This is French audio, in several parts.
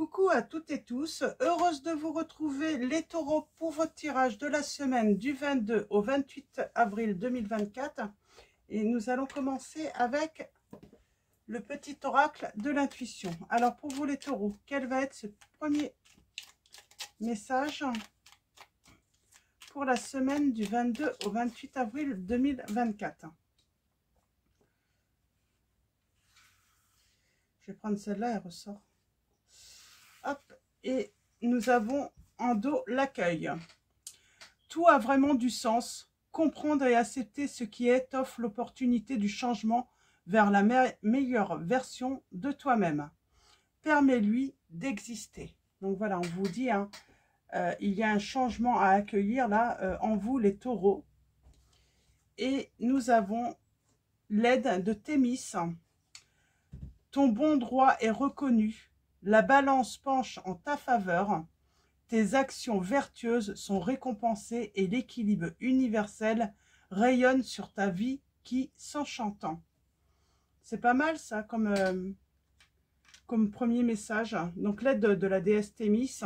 Coucou à toutes et tous, heureuse de vous retrouver les taureaux pour votre tirage de la semaine du 22 au 28 avril 2024. Et nous allons commencer avec le petit oracle de l'intuition. Alors pour vous les taureaux, quel va être ce premier message pour la semaine du 22 au 28 avril 2024? Je vais prendre celle-là, elle ressort. Hop, et nous avons en dos l'accueil. Tout a vraiment du sens. Comprendre et accepter ce qui est offre l'opportunité du changement vers la meilleure version de toi-même. Permets-lui d'exister. Donc voilà, on vous dit, hein, il y a un changement à accueillir là en vous les taureaux. Et nous avons l'aide de Thémis. Ton bon droit est reconnu. La balance penche en ta faveur. Tes actions vertueuses sont récompensées et l'équilibre universel rayonne sur ta vie qui s'enchantant. C'est pas mal ça comme premier message. Donc l'aide de la déesse Thémis,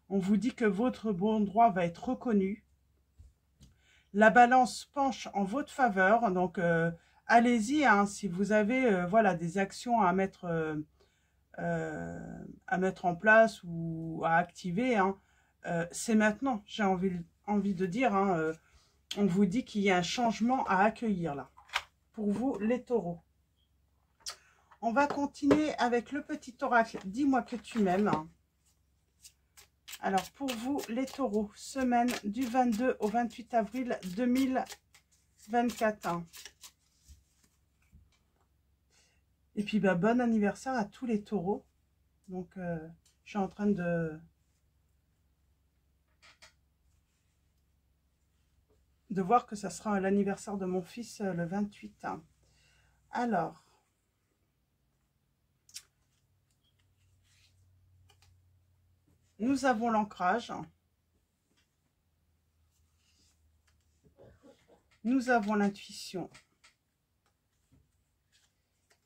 on vous dit que votre bon droit va être reconnu. La balance penche en votre faveur. Donc allez-y, hein, si vous avez voilà, des actions à mettre en place ou à activer, hein, c'est maintenant, j'ai envie de dire, hein, on vous dit qu'il y a un changement à accueillir là, pour vous les taureaux. On va continuer avec le petit oracle, dis-moi que tu m'aimes. Alors pour vous les taureaux, semaine du 22 au 28 avril 2024. Et puis bah, bon anniversaire à tous les taureaux. Donc je suis en train de voir que ça sera l'anniversaire de mon fils le 28. Alors, nous avons l'ancrage. Nous avons l'intuition.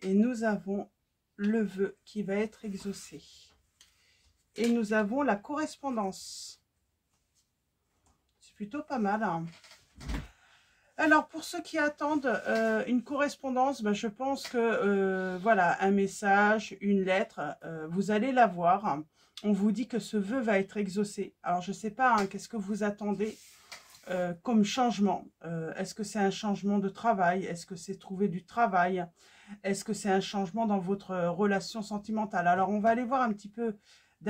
Et nous avons le vœu qui va être exaucé. Et nous avons la correspondance. C'est plutôt pas mal, hein. Alors, pour ceux qui attendent une correspondance, ben, je pense que, voilà, un message, une lettre, vous allez l'avoir. On vous dit que ce vœu va être exaucé. Alors, je ne sais pas, hein, qu'est-ce que vous attendez comme changement? Est-ce que c'est un changement de travail? Est-ce que c'est trouver du travail? Est-ce que c'est un changement dans votre relation sentimentale? Alors, on va aller voir d'un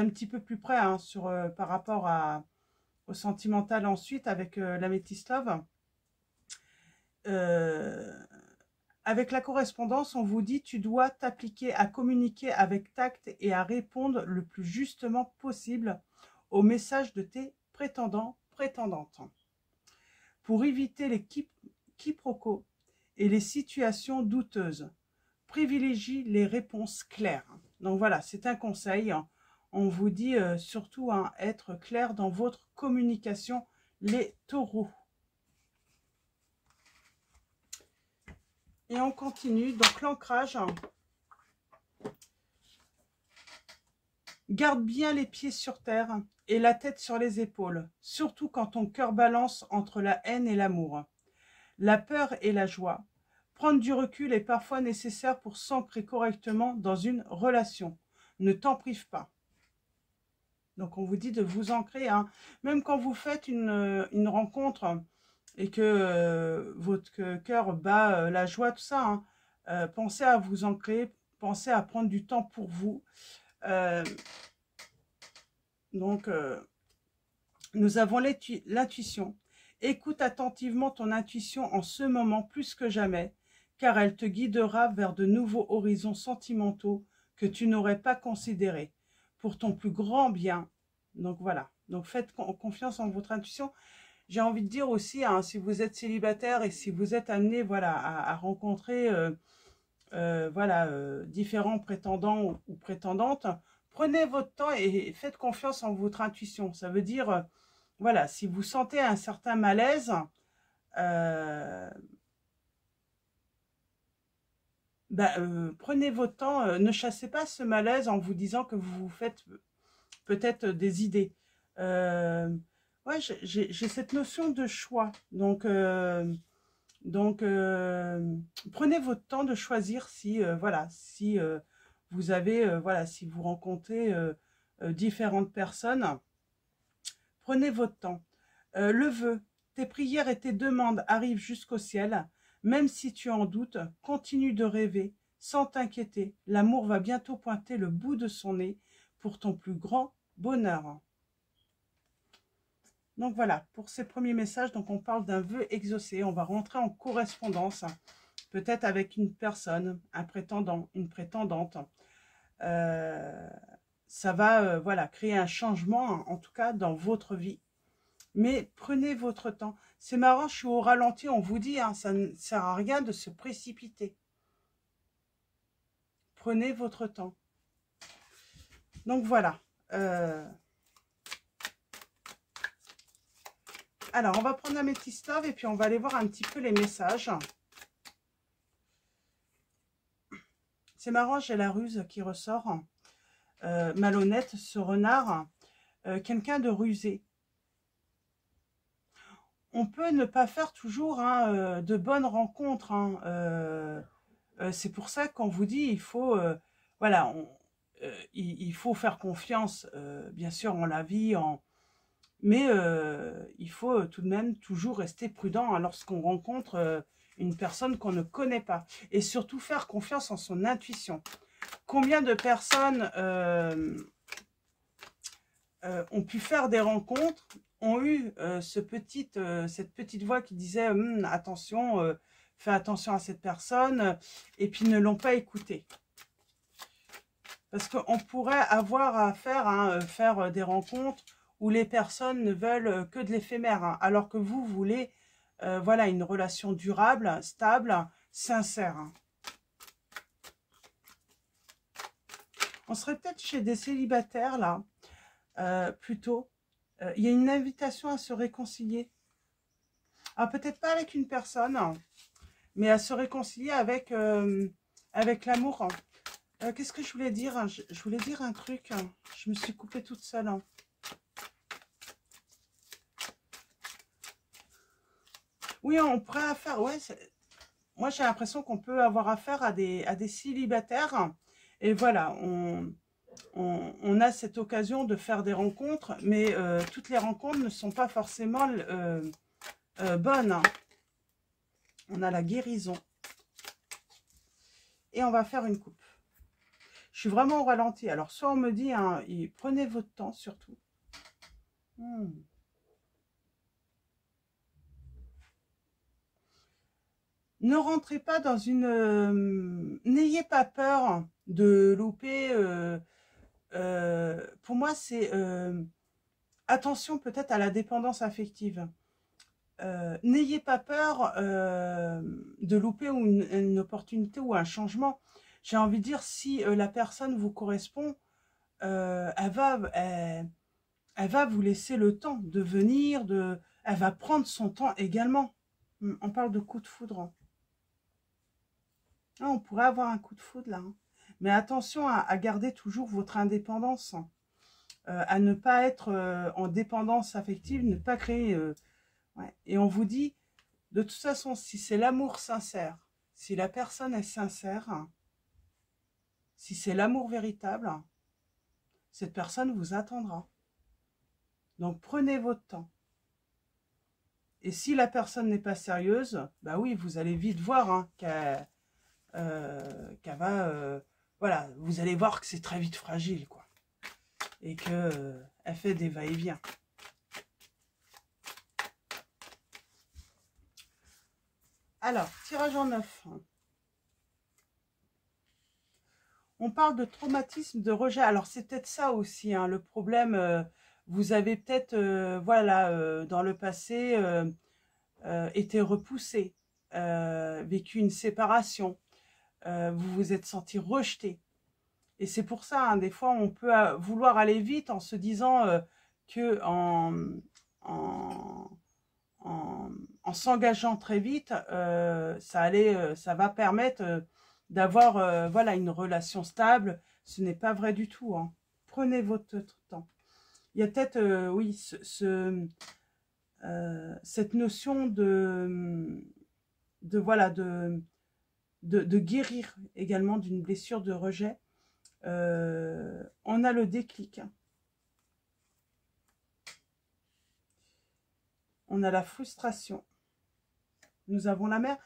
petit peu plus près, hein, par rapport au sentimental ensuite avec l'Améthyst Love. Avec la correspondance, on vous dit tu dois t'appliquer à communiquer avec tact et à répondre le plus justement possible aux messages de tes prétendants, prétendantes. Pour éviter les quiproquos et les situations douteuses, privilégie les réponses claires. Donc voilà, c'est un conseil. On vous dit surtout être clair dans votre communication, les taureaux. Et on continue, donc l'ancrage. Garde bien les pieds sur terre et la tête sur les épaules, surtout quand ton cœur balance entre la haine et l'amour, la peur et la joie. Prendre du recul est parfois nécessaire pour s'ancrer correctement dans une relation. Ne t'en prive pas. Donc on vous dit de vous ancrer, hein. Même quand vous faites une rencontre et que votre cœur bat la joie, tout ça, hein, pensez à vous ancrer, pensez à prendre du temps pour vous. Donc, nous avons l'intuition. Écoute attentivement ton intuition en ce moment plus que jamais, car elle te guidera vers de nouveaux horizons sentimentaux que tu n'aurais pas considérés, pour ton plus grand bien. Donc voilà, donc faites confiance en votre intuition. J'ai envie de dire aussi, hein, si vous êtes célibataire et si vous êtes amené, voilà, à rencontrer voilà, différents prétendants ou prétendantes, prenez votre temps et faites confiance en votre intuition. Ça veut dire, voilà, si vous sentez un certain malaise, prenez votre temps, ne chassez pas ce malaise en vous disant que vous vous faites peut-être des idées. Ouais, j'ai cette notion de choix. Prenez votre temps de choisir si, voilà, si vous avez, voilà, si vous rencontrez différentes personnes, prenez votre temps. Le vœu, tes prières et tes demandes arrivent jusqu'au ciel. Même si tu en doutes, continue de rêver, sans t'inquiéter. L'amour va bientôt pointer le bout de son nez pour ton plus grand bonheur. Donc voilà, pour ces premiers messages, donc on parle d'un vœu exaucé. On va rentrer en correspondance, peut-être avec une personne, un prétendant, une prétendante. Ça va voilà, créer un changement, en tout cas, dans votre vie. Mais prenez votre temps. C'est marrant, je suis au ralenti, on vous dit, hein, ça ne sert à rien de se précipiter. Prenez votre temps. Donc voilà. Alors, on va prendre la Métis Love et puis on va aller voir un petit peu les messages. C'est marrant, j'ai la ruse qui ressort. Malhonnête, ce renard. Quelqu'un de rusé. On peut ne pas faire toujours hein, de bonnes rencontres. Hein. C'est pour ça qu'on vous dit, il faut, voilà, il faut faire confiance, bien sûr, en la vie, mais il faut tout de même toujours rester prudent hein, lorsqu'on rencontre une personne qu'on ne connaît pas. Et surtout faire confiance en son intuition. Combien de personnes ont pu faire des rencontres, ont eu cette petite voix qui disait attention, fais attention à cette personne, et puis ne l'ont pas écouté. Parce qu'on pourrait avoir à faire des rencontres où les personnes ne veulent que de l'éphémère, hein, alors que vous voulez voilà, une relation durable, stable, sincère. Hein. On serait peut-être chez des célibataires, là, plutôt. Il y a une invitation à se réconcilier. Ah, peut-être pas avec une personne, hein, mais à se réconcilier avec, avec l'amour. Qu'est-ce que je voulais dire? Je voulais dire un truc. Je me suis coupée toute seule. Hein. Oui, on pourrait affaire. Ouais, moi, j'ai l'impression qu'on peut avoir affaire à des célibataires. Et voilà, on a cette occasion de faire des rencontres, mais toutes les rencontres ne sont pas forcément bonnes. Hein. On a la guérison. Et on va faire une coupe. Je suis vraiment au ralenti. Alors, soit on me dit, hein, prenez votre temps surtout. Ne rentrez pas dans une... N'ayez pas peur de louper. Pour moi, c'est... attention peut-être à la dépendance affective. N'ayez pas peur de louper une opportunité ou un changement. J'ai envie de dire, si la personne vous correspond, elle va vous laisser le temps de venir, elle va prendre son temps également. On parle de coup de foudre. Ah, on pourrait avoir un coup de foudre là. Hein. Mais attention à garder toujours votre indépendance. Hein. À ne pas être en dépendance affective, ne pas créer... ouais. Et on vous dit, de toute façon, si c'est l'amour sincère, si la personne est sincère, hein, si c'est l'amour véritable, cette personne vous attendra. Donc prenez votre temps. Et si la personne n'est pas sérieuse, bah oui, vous allez vite voir hein, qu'elle va... voilà, vous allez voir que c'est très vite fragile, quoi. Et qu'elle fait des va-et-vient. Alors, tirage en 9. On parle de traumatisme, de rejet. Alors, c'est peut-être ça aussi, hein, le problème. Vous avez peut-être, voilà, dans le passé, été repoussé, vécu une séparation. Vous vous êtes senti rejeté. Et c'est pour ça, hein, des fois, on peut vouloir aller vite en se disant que en s'engageant très vite, ça va permettre d'avoir voilà, une relation stable. Ce n'est pas vrai du tout, hein. Prenez votre temps. Il y a peut-être, oui, cette notion voilà, de guérir également d'une blessure de rejet. On a le déclic. On a la frustration. Nous avons la mer.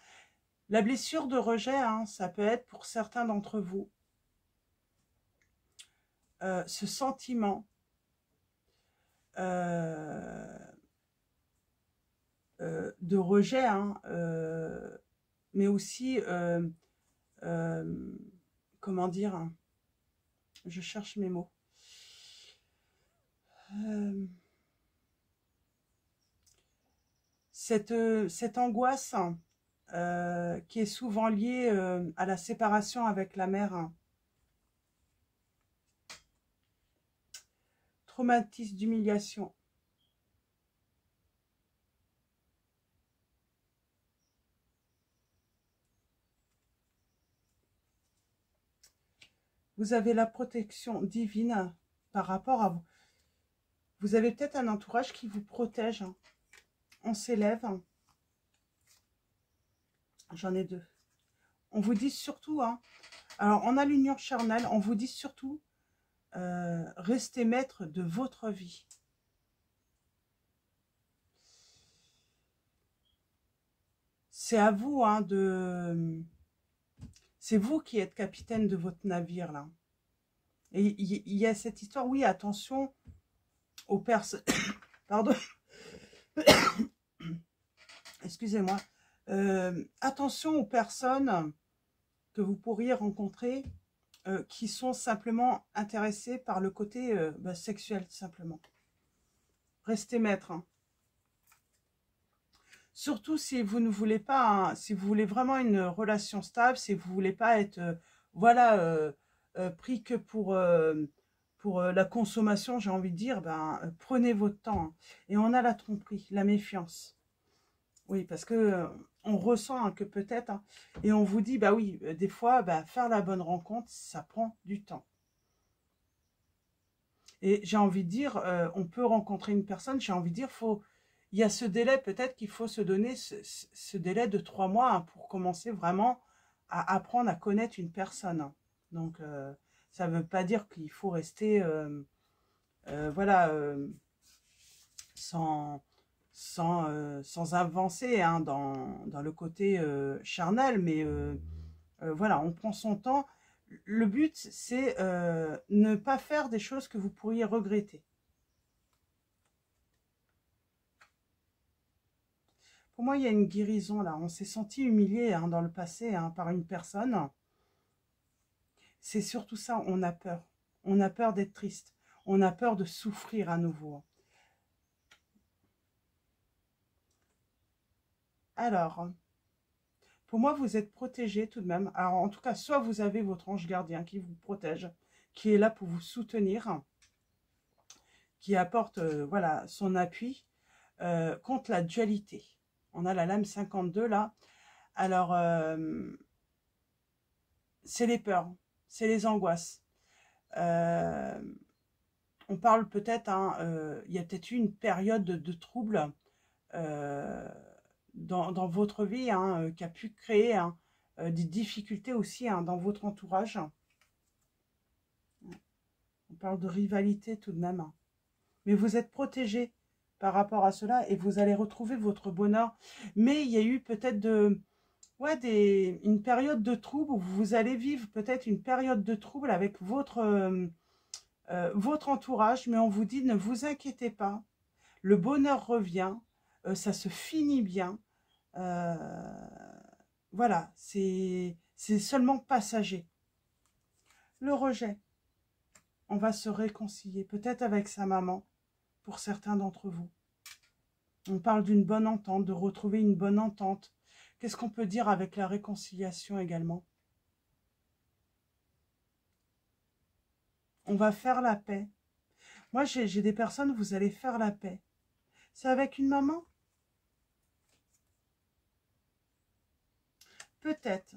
La blessure de rejet, hein, ça peut être pour certains d'entre vous ce sentiment de rejet, hein, mais aussi, comment dire, hein, je cherche mes mots. Cette angoisse qui est souvent liée à la séparation avec la mère. Hein. Traumatisme d'humiliation. Vous avez la protection divine par rapport à vous. Vous avez peut-être un entourage qui vous protège. Hein. On s'élève. J'en ai deux. On vous dit surtout, hein, alors on a l'union charnelle, on vous dit surtout, restez maître de votre vie. C'est à vous, hein, c'est vous qui êtes capitaine de votre navire, là. Et il y a cette histoire, oui, attention aux personnes... Pardon. Excusez-moi. Attention aux personnes que vous pourriez rencontrer qui sont simplement intéressées par le côté sexuel, simplement. Restez maître. Hein. Surtout si vous ne voulez pas, hein, si vous voulez vraiment une relation stable, si vous ne voulez pas être voilà, pris que pour la consommation, j'ai envie de dire, ben, prenez votre temps. Hein. Et on a la tromperie, la méfiance. Oui, parce que on ressent hein, que peut-être, hein, et on vous dit, bah oui, des fois, bah, faire la bonne rencontre, ça prend du temps. Et j'ai envie de dire, on peut rencontrer une personne, j'ai envie de dire, il y a ce délai, peut-être qu'il faut se donner ce délai de 3 mois hein, pour commencer vraiment à apprendre à connaître une personne. Hein. Donc, ça ne veut pas dire qu'il faut rester, voilà, sans avancer hein, dans le côté charnel, mais voilà, on prend son temps. Le but, c'est ne pas faire des choses que vous pourriez regretter. Pour moi, il y a une guérison là. On s'est senti humilié hein, dans le passé hein, par une personne. C'est surtout ça, on a peur. On a peur d'être triste. On a peur de souffrir à nouveau. Alors, pour moi, vous êtes protégé tout de même. Alors, en tout cas, soit vous avez votre ange gardien qui vous protège, qui est là pour vous soutenir, qui apporte voilà, son appui contre la dualité. On a la lame 52 là. Alors, c'est les peurs, c'est les angoisses. On parle peut-être, hein, il y a peut-être eu une période de trouble dans votre vie hein, qui a pu créer hein, des difficultés aussi hein, dans votre entourage. On parle de rivalité tout de même. Hein. Mais vous êtes protégé par rapport à cela et vous allez retrouver votre bonheur. Mais il y a eu peut-être une période de trouble où vous allez vivre peut-être une période de trouble avec votre entourage. Mais on vous dit, ne vous inquiétez pas. Le bonheur revient. Ça se finit bien. Voilà, c'est seulement passager. Le rejet. On va se réconcilier, peut-être avec sa maman, pour certains d'entre vous. On parle d'une bonne entente, de retrouver une bonne entente. Qu'est-ce qu'on peut dire avec la réconciliation également? On va faire la paix. Moi, j'ai des personnes, vous allez faire la paix. C'est avec une maman? Peut-être.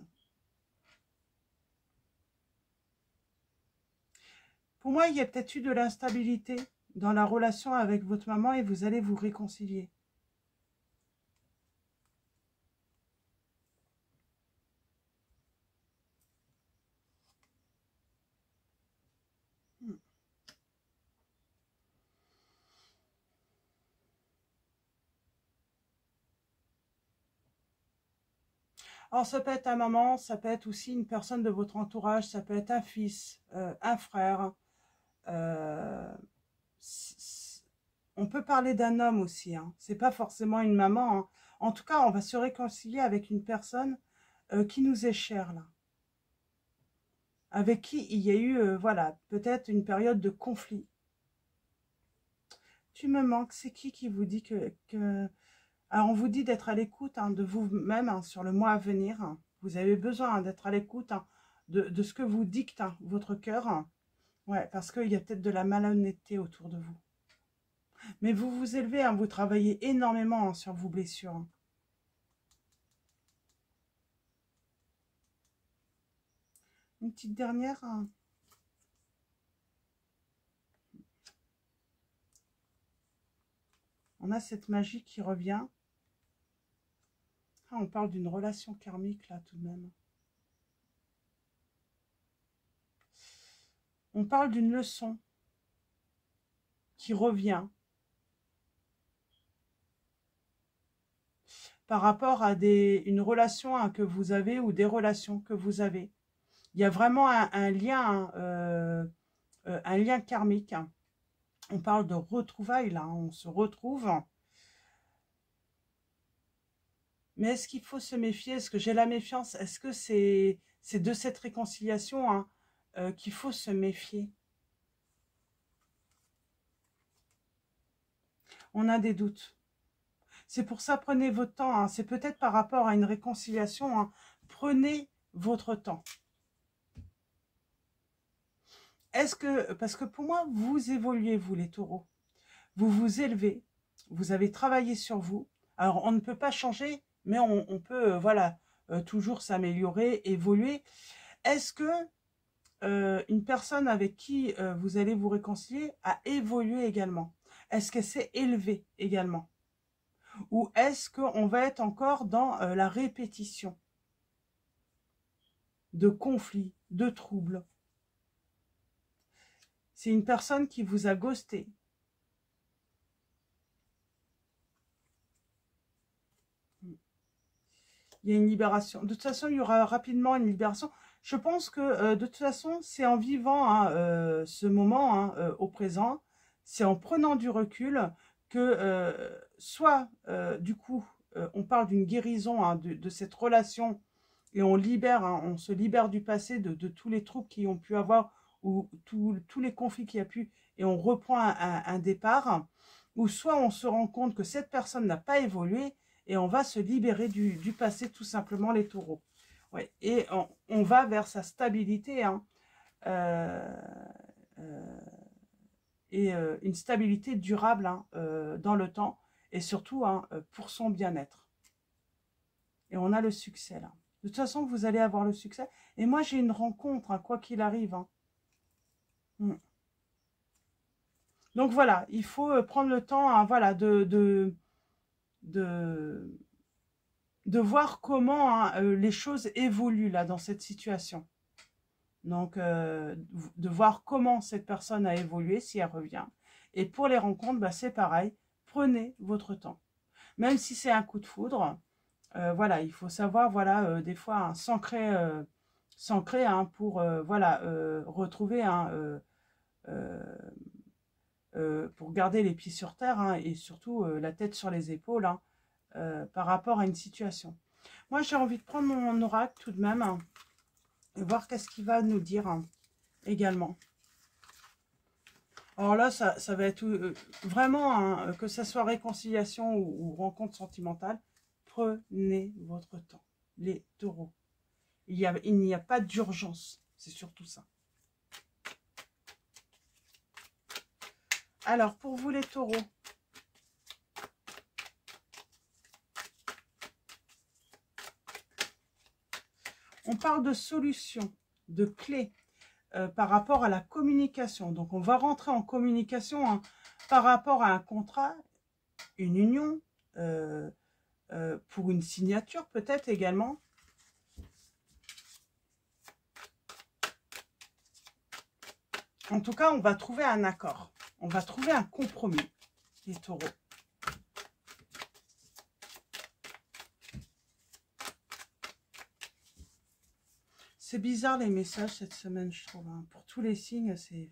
Pour moi, il y a peut-être eu de l'instabilité dans la relation avec votre maman et vous allez vous réconcilier. Alors, ça peut être un maman, ça peut être aussi une personne de votre entourage, ça peut être un fils, un frère. euh, on peut parler d'un homme aussi, hein. C'est pas forcément une maman, hein. En tout cas, on va se réconcilier avec une personne qui nous est chère, là. Avec qui il y a eu, voilà, peut-être une période de conflit. Tu me manques, c'est qui vous dit que... Alors, on vous dit d'être à l'écoute, hein, de vous-même, hein, sur le mois à venir, hein. Vous avez besoin, hein, d'être à l'écoute, hein, de ce que vous dicte, hein, votre cœur, hein. Ouais, parce qu'il y a peut-être de la malhonnêteté autour de vous. Mais vous vous élevez, hein, vous travaillez énormément, hein, sur vos blessures, hein. Une petite dernière, hein. On a cette magie qui revient. Ah, on parle d'une relation karmique, là, tout de même. On parle d'une leçon qui revient par rapport à une relation, hein, que vous avez ou des relations que vous avez. Il y a vraiment un lien, hein, un lien karmique, hein. On parle de retrouvailles, là, hein, on se retrouve. Mais est-ce qu'il faut se méfier? Est-ce que j'ai la méfiance? Est-ce que c'est de cette réconciliation, hein, qu'il faut se méfier? On a des doutes. C'est pour ça, prenez votre temps, hein. C'est peut-être par rapport à une réconciliation, hein. Prenez votre temps. Est-ce que, parce que pour moi, vous évoluez, vous les taureaux. Vous vous élevez, vous avez travaillé sur vous. Alors, on ne peut pas changer, mais on peut, voilà, toujours s'améliorer, évoluer. Est-ce que une personne avec qui vous allez vous réconcilier a évolué également? Est-ce qu'elle s'est élevée également? Ou est-ce qu'on va être encore dans la répétition de conflits, de troubles? C'est une personne qui vous a ghosté. Il y a une libération. De toute façon, il y aura rapidement une libération. Je pense que de toute façon, c'est en vivant, hein, ce moment, hein, au présent, c'est en prenant du recul que soit, du coup, on parle d'une guérison, hein, de cette relation et on libère, hein, on se libère du passé, de tous les troubles qui ont pu avoir ou tous les conflits qu'il y a pu et on reprend un départ. Ou soit on se rend compte que cette personne n'a pas évolué et on va se libérer du passé, tout simplement, les taureaux. Ouais. Et on va vers sa stabilité, hein, euh, euh, et une stabilité durable, hein, dans le temps, et surtout, hein, pour son bien-être. Et on a le succès, là. De toute façon, vous allez avoir le succès. Et moi, j'ai une rencontre, hein, quoi qu'il arrive, hein. Donc voilà, il faut prendre le temps, hein, voilà, de voir comment, hein, les choses évoluent là dans cette situation. Donc, de voir comment cette personne a évolué, si elle revient. Et pour les rencontres, bah, c'est pareil, prenez votre temps. Même si c'est un coup de foudre, voilà, il faut savoir, voilà, des fois, hein, s'ancrer, hein, pour, voilà, retrouver, hein, pour garder les pieds sur terre, hein, et surtout la tête sur les épaules, hein, par rapport à une situation. Moi, j'ai envie de prendre mon oracle tout de même, hein, et voir qu'est-ce qu'il va nous dire, hein, également. Alors là, ça va être vraiment, hein, que ce soit réconciliation ou rencontre sentimentale, prenez votre temps, les taureaux. Il n'y a pas d'urgence, c'est surtout ça. Alors, pour vous les taureaux, on parle de solutions, de clés. par rapport à la communication. Donc, on va rentrer en communication hein, par rapport à un contrat, une union, pour une signature peut-être également. En tout cas, on va trouver un accord. On va trouver un compromis, les taureaux. C'est bizarre les messages cette semaine, je trouve. Hein. Pour tous les signes, c'est...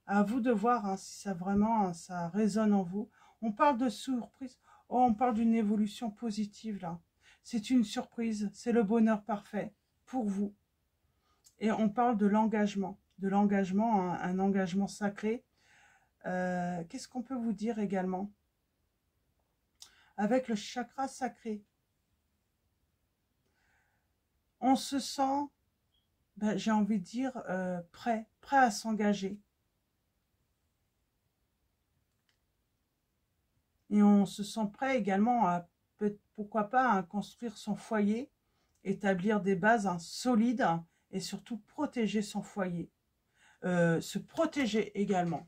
À vous de voir hein, si ça vraiment hein, ça résonne en vous. On parle de surprise. Oh, on parle d'une évolution positive là. C'est une surprise. C'est le bonheur parfait pour vous. Et on parle de l'engagement. De l'engagement, un engagement sacré. Qu'est-ce qu'on peut vous dire également? Avec le chakra sacré. On se sent, ben, j'ai envie de dire, prêt à s'engager. Et on se sent prêt également à, pourquoi pas, à construire son foyer, établir des bases hein, solides et surtout protéger son foyer. Se protéger également.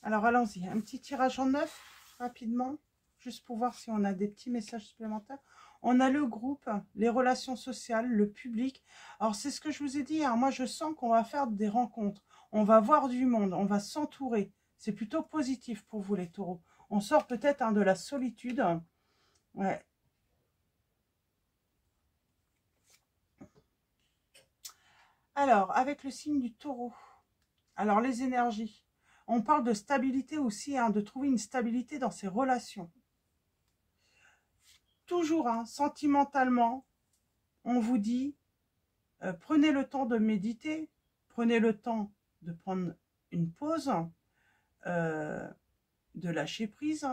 Alors allons-y, un petit tirage en neuf, rapidement, juste pour voir si on a des petits messages supplémentaires. On a le groupe, les relations sociales, le public. Alors c'est ce que je vous ai dit, hein, moi je sens qu'on va faire des rencontres, on va voir du monde, on va s'entourer. C'est plutôt positif pour vous les taureaux. On sort peut-être hein, de la solitude. Ouais. Alors, avec le signe du taureau, alors les énergies. On parle de stabilité aussi, hein, de trouver une stabilité dans ses relations. Toujours, hein, sentimentalement, on vous dit, prenez le temps de méditer, prenez le temps de prendre une pause, de lâcher prise.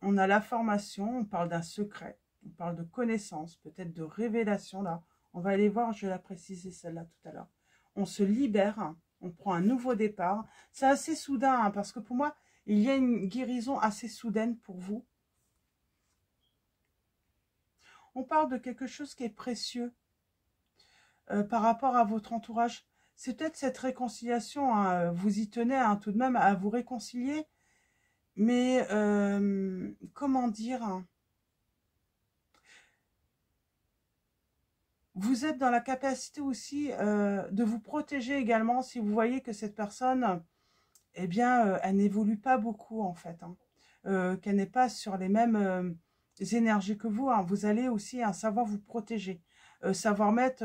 On a la formation, on parle d'un secret, on parle de connaissance, peut-être de révélation, là. On va aller voir, je vais la préciser celle-là tout à l'heure. On se libère, on prend un nouveau départ. C'est assez soudain, hein, parce que pour moi, il y a une guérison assez soudaine pour vous. On parle de quelque chose qui est précieux par rapport à votre entourage. C'est peut-être cette réconciliation, hein, vous y tenez hein, tout de même à vous réconcilier. Mais, comment dire hein, vous êtes dans la capacité aussi de vous protéger également si vous voyez que cette personne, eh bien, elle n'évolue pas beaucoup en fait. Hein, qu'elle n'est pas sur les mêmes énergies que vous. Hein. Vous allez aussi hein, savoir vous protéger, savoir mettre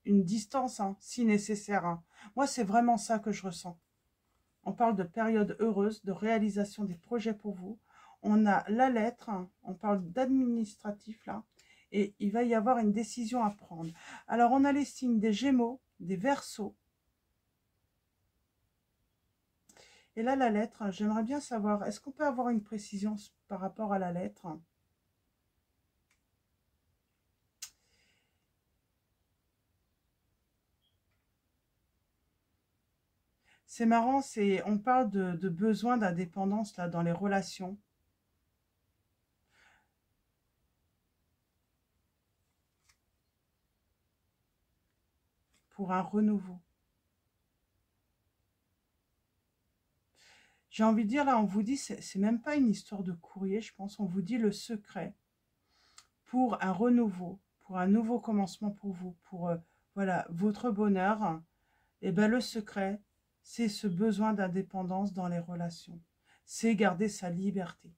une distance hein, si nécessaire. Hein. Moi, c'est vraiment ça que je ressens. On parle de période heureuse, de réalisation des projets pour vous. On a la lettre, hein, on parle d'administratif là. Et il va y avoir une décision à prendre. Alors, on a les signes des Gémeaux, des Verseaux. Et là, la lettre, j'aimerais bien savoir, est-ce qu'on peut avoir une précision par rapport à la lettre? C'est marrant, on parle de besoin d'indépendance là dans les relations. Pour un renouveau. J'ai envie de dire, là, on vous dit, c'est même pas une histoire de courrier, je pense. On vous dit le secret pour un renouveau, pour un nouveau commencement pour vous, pour voilà, votre bonheur. Et bien, le secret, c'est ce besoin d'indépendance dans les relations. C'est garder sa liberté.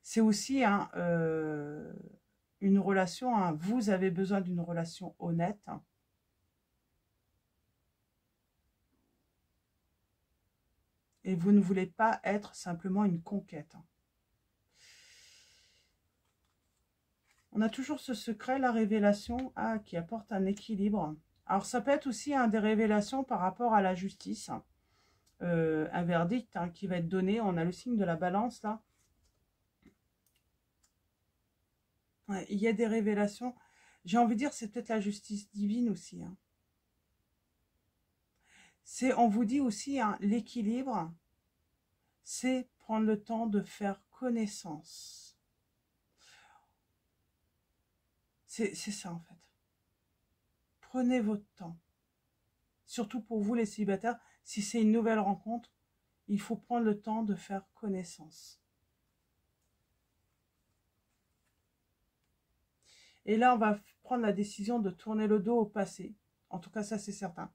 C'est aussi hein, une relation, hein, vous avez besoin d'une relation honnête. Hein. Et vous ne voulez pas être simplement une conquête. Hein. On a toujours ce secret, la révélation, qui apporte un équilibre. Alors ça peut être aussi des révélations par rapport à la justice. Hein. Un verdict qui va être donné. On a le signe de la balance là. Ouais, il y a des révélations. J'ai envie de dire, c'est peut-être la justice divine aussi. Hein. On vous dit aussi, hein, l'équilibre, c'est prendre le temps de faire connaissance. C'est ça en fait. Prenez votre temps. Surtout pour vous les célibataires, si c'est une nouvelle rencontre, il faut prendre le temps de faire connaissance. Et là, on va prendre la décision de tourner le dos au passé. En tout cas, ça, c'est certain.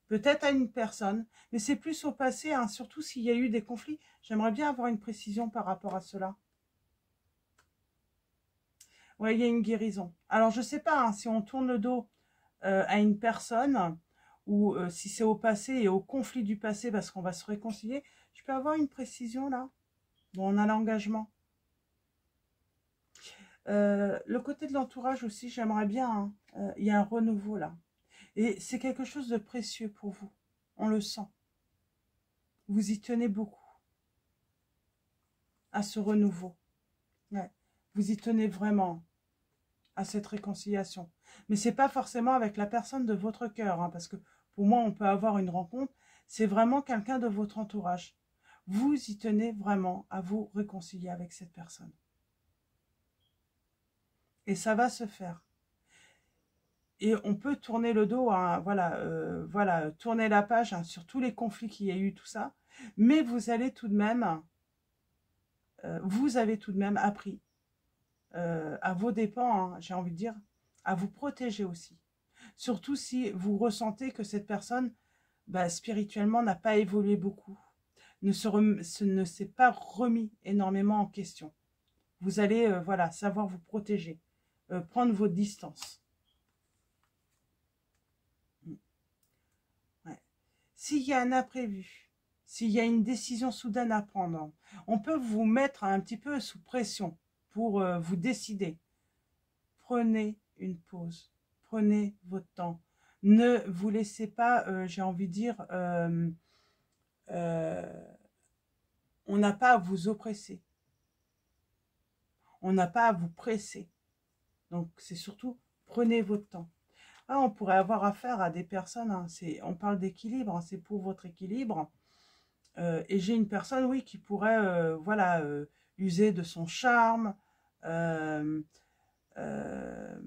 Peut-être à une personne, mais c'est plus au passé, hein, surtout s'il y a eu des conflits. J'aimerais bien avoir une précision par rapport à cela. Oui, il y a une guérison. Alors, je ne sais pas hein, si on tourne le dos à une personne ou si c'est au passé et au conflit du passé parce qu'on va se réconcilier. Je peux avoir une précision là? Bon, on a l'engagement. Le côté de l'entourage aussi, j'aimerais bien. Hein, il y a un renouveau là. Et c'est quelque chose de précieux pour vous. On le sent. Vous y tenez beaucoup à ce renouveau. Ouais. Vous y tenez vraiment à cette réconciliation. Mais c'est pas forcément avec la personne de votre cœur. Hein, parce que pour moi, on peut avoir une rencontre. C'est vraiment quelqu'un de votre entourage. Vous y tenez vraiment à vous réconcilier avec cette personne. Et ça va se faire. Et on peut tourner le dos, hein, voilà, tourner la page hein, sur tous les conflits qu'il y a eu, tout ça. Mais vous allez tout de même, vous avez tout de même appris, à vos dépens, hein, j'ai envie de dire, à vous protéger aussi. Surtout si vous ressentez que cette personne, bah, spirituellement, n'a pas évolué beaucoup, ne s'est pas remis énormément en question. Vous allez, voilà, savoir vous protéger, prendre vos distances. S'il y a un imprévu, s'il y a une décision soudaine à prendre, on peut vous mettre un petit peu sous pression pour vous décider. Prenez une pause, prenez votre temps. Ne vous laissez pas, j'ai envie de dire, on n'a pas à vous oppresser. On n'a pas à vous presser. Donc, c'est surtout, prenez votre temps. Ah, on pourrait avoir affaire à des personnes, hein, on parle d'équilibre, hein, c'est pour votre équilibre. Et j'ai une personne, oui, qui pourrait, voilà, user de son charme, euh, euh,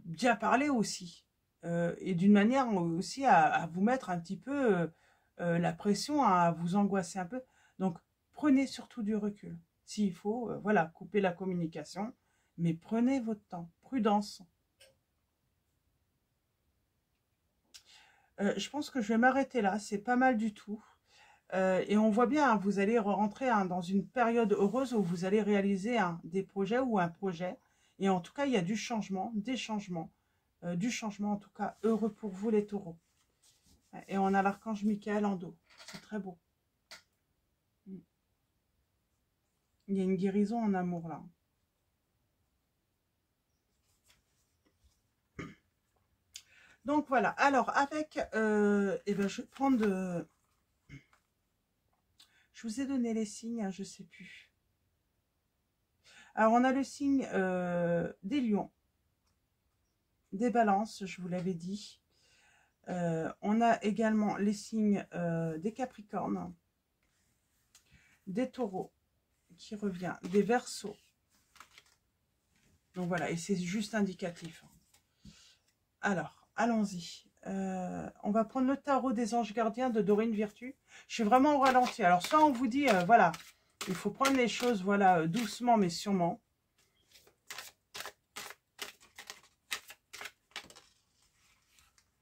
bien parler aussi. Et d'une manière aussi à vous mettre un petit peu la pression, à vous angoisser un peu. Donc, prenez surtout du recul. S'il faut, voilà, couper la communication, mais prenez votre temps. Prudence. Je pense que je vais m'arrêter là, c'est pas mal du tout. Et on voit bien, hein, vous allez rentrer hein, dans une période heureuse où vous allez réaliser des projets ou un projet. Et en tout cas, il y a du changement, des changements, du changement en tout cas heureux pour vous les taureaux. Et on a l'archange Michael en dos. C'est très beau. Il y a une guérison en amour là. Donc voilà. Alors avec, eh ben, je vais prendre je vous ai donné les signes, hein, je ne sais plus. Alors on a le signe des lions, des balances, je vous l'avais dit. On a également les signes des capricornes, des taureaux qui revient, des verseaux. Donc voilà, et c'est juste indicatif. Alors, allons-y. On va prendre le tarot des anges gardiens de Dorine Virtue. Je suis vraiment au ralenti. Alors, soit on vous dit, voilà, il faut prendre les choses, voilà, doucement mais sûrement.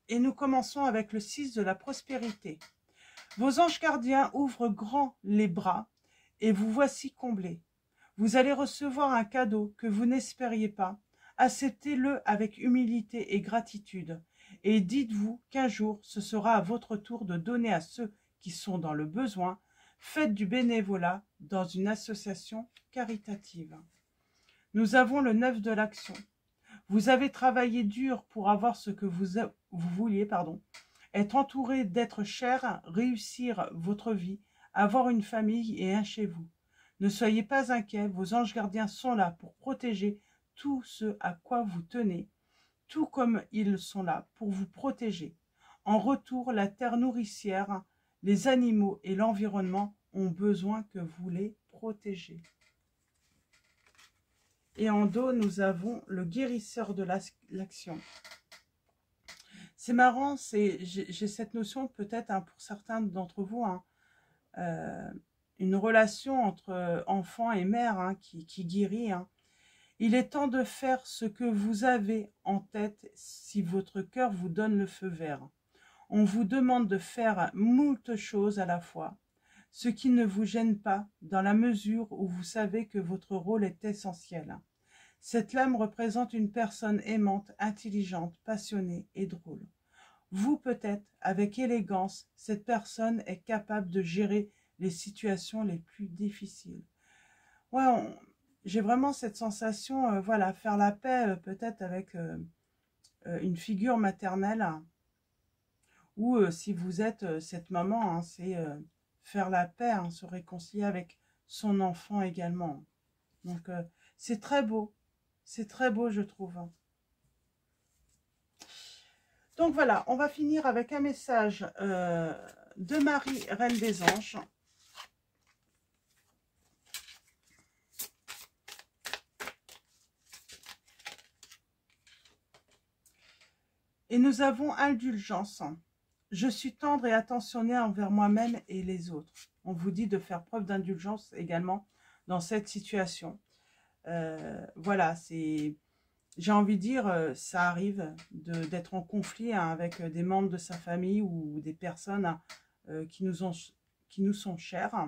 Et nous commençons avec le 6 de la prospérité. Vos anges gardiens ouvrent grand les bras et vous voici comblés. Vous allez recevoir un cadeau que vous n'espériez pas. Acceptez-le avec humilité et gratitude. Et dites-vous qu'un jour, ce sera à votre tour de donner à ceux qui sont dans le besoin. Faites du bénévolat dans une association caritative. Nous avons le 9 de l'action. Vous avez travaillé dur pour avoir ce que vous vouliez, être entouré d'êtres chers, réussir votre vie, avoir une famille et un chez vous. Ne soyez pas inquiets, vos anges gardiens sont là pour protéger tout ce à quoi vous tenez, tout comme ils sont là pour vous protéger. En retour, la terre nourricière, les animaux et l'environnement ont besoin que vous les protégiez. Et en dos, nous avons le guérisseur de l'action. C'est marrant, j'ai cette notion peut-être pour certains d'entre vous, une relation entre enfant et mère qui guérit. Il est temps de faire ce que vous avez en tête si votre cœur vous donne le feu vert. On vous demande de faire moult choses à la fois, ce qui ne vous gêne pas dans la mesure où vous savez que votre rôle est essentiel. Cette lame représente une personne aimante, intelligente, passionnée et drôle. Vous, peut-être, avec élégance, cette personne est capable de gérer les situations les plus difficiles. Ouais, j'ai vraiment cette sensation, voilà, faire la paix peut-être avec une figure maternelle, ou si vous êtes cette maman, c'est faire la paix, se réconcilier avec son enfant également. Donc, c'est très beau, je trouve. Donc voilà, on va finir avec un message de Marie, Reine des Anges. Et nous avons indulgence. Je suis tendre et attentionné envers moi-même et les autres. On vous dit de faire preuve d'indulgence également dans cette situation. Voilà, j'ai envie de dire, ça arrive d'être en conflit avec des membres de sa famille ou des personnes qui nous sont chères.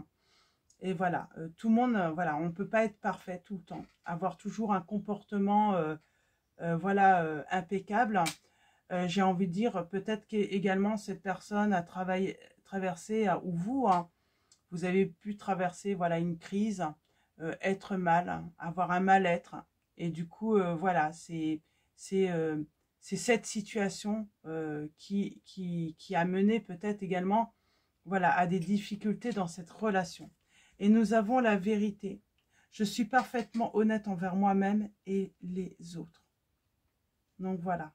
Et voilà, tout le monde, voilà, on ne peut pas être parfait tout le temps. Avoir toujours un comportement voilà, impeccable. J'ai envie de dire, peut-être qu'également cette personne a traversé, ou vous, vous avez pu traverser voilà, une crise, être mal, avoir un mal-être. Et du coup, voilà, c'est cette situation qui a mené peut-être également voilà, à des difficultés dans cette relation. Et nous avons la vérité. Je suis parfaitement honnête envers moi-même et les autres. Donc voilà.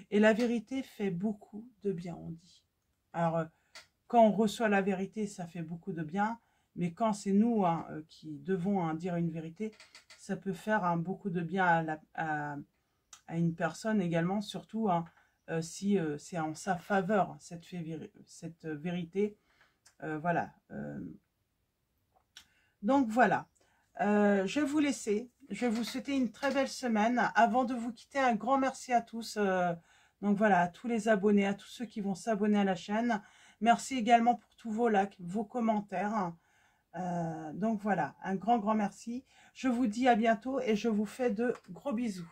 Et la vérité fait beaucoup de bien, on dit. Alors, quand on reçoit la vérité, ça fait beaucoup de bien. Mais quand c'est nous qui devons dire une vérité, ça peut faire beaucoup de bien à une personne également, surtout si c'est en sa faveur, cette vérité. Voilà. Donc voilà. Je vais vous laisser. Je vais vous souhaiter une très belle semaine. Avant de vous quitter, un grand merci à tous. Donc voilà, à tous les abonnés, à tous ceux qui vont s'abonner à la chaîne. Merci également pour tous vos likes, vos commentaires. Donc voilà, un grand merci. Je vous dis à bientôt et je vous fais de gros bisous.